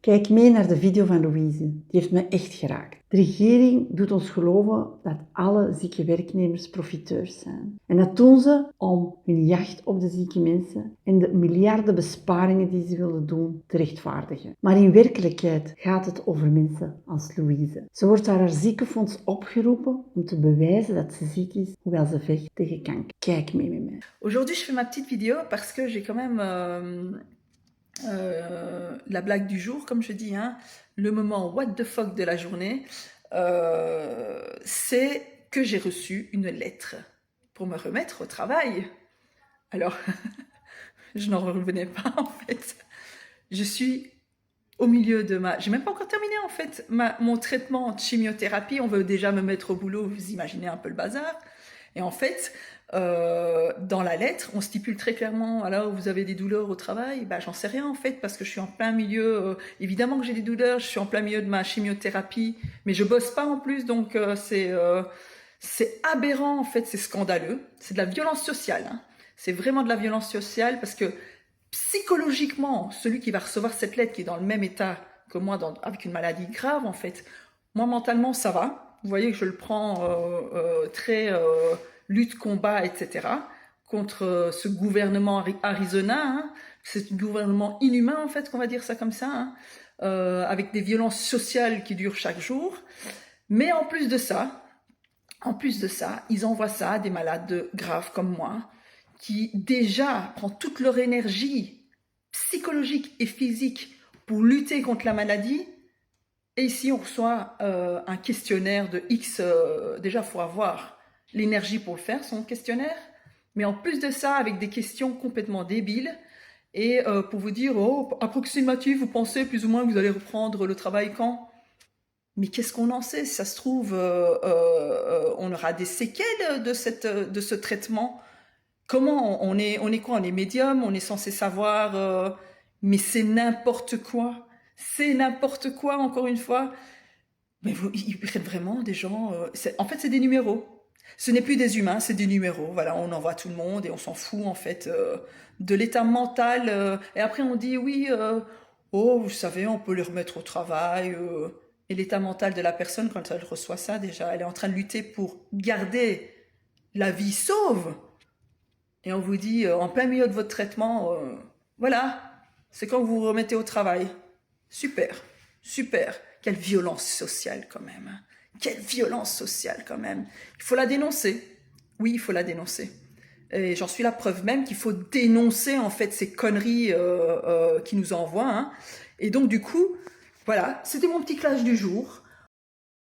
Kijk mee naar de video van Louise. Die heeft me echt geraakt. De regering doet ons geloven dat alle zieke werknemers profiteurs zijn. En dat doen ze om hun jacht op de zieke mensen en de miljarden besparingen die ze willen doen te rechtvaardigen. Maar in werkelijkheid gaat het over mensen als Louise. Ze wordt door haar ziekenfonds opgeroepen om te bewijzen dat ze ziek is, hoewel ze vecht tegen kanker. Kijk mee met mij. Aujourd'hui, je fais ma petite vidéo parce que j'ai quand même la blague du jour, comme je dis, hein, le moment what the fuck de la journée, c'est que j'ai reçu une lettre pour me remettre au travail. Alors, je n'en revenais pas en fait. Je suis au milieu de ma... J'ai même pas encore terminé en fait mon traitement de chimiothérapie. On veut déjà me mettre au boulot, vous imaginez un peu le bazar. Et en fait, dans la lettre, on stipule très clairement, alors vous avez des douleurs au travail, bah, j'en sais rien en fait, parce que je suis en plein milieu, évidemment que j'ai des douleurs, je suis en plein milieu de ma chimiothérapie, mais je bosse pas en plus, donc c'est aberrant en fait, c'est scandaleux, c'est de la violence sociale, hein. C'est vraiment de la violence sociale, parce que psychologiquement, celui qui va recevoir cette lettre, qui est dans le même état que moi, avec une maladie grave en fait, moi mentalement ça va, vous voyez que je le prends très lutte, combat, etc. contre ce gouvernement Arizona, hein. C'est un gouvernement inhumain en fait, qu'on va dire ça comme ça, hein. Avec des violences sociales qui durent chaque jour. Mais en plus de ça, ils envoient ça à des malades graves comme moi, qui déjà prennent toute leur énergie psychologique et physique pour lutter contre la maladie. Et ici, on reçoit un questionnaire de X. Déjà, il faut avoir l'énergie pour le faire, son questionnaire. Mais en plus de ça, avec des questions complètement débiles. Et pour vous dire, oh, approximatif, vous pensez plus ou moins que vous allez reprendre le travail quand? Mais qu'est-ce qu'on en sait? Si ça se trouve, on aura des séquelles de ce traitement. Comment on est quoi? On est médium, on est censé savoir, mais c'est n'importe quoi. C'est n'importe quoi, encore une fois. Mais ils prennent vraiment des gens... en fait, c'est des numéros. Ce n'est plus des humains, c'est des numéros. Voilà, on envoie tout le monde et on s'en fout, en fait, de l'état mental. Et après, on dit, oui, oh, vous savez, on peut les remettre au travail. Et l'état mental de la personne, quand elle reçoit ça, déjà, elle est en train de lutter pour garder la vie sauve. Et on vous dit, en plein milieu de votre traitement, voilà, c'est quand vous vous remettez au travail. Super, super. Quelle violence sociale quand même. Quelle violence sociale quand même. Il faut la dénoncer. Oui, il faut la dénoncer. Et j'en suis la preuve même qu'il faut dénoncer en fait ces conneries qu'ils nous envoient, hein. Et donc du coup, voilà, c'était mon petit clash du jour.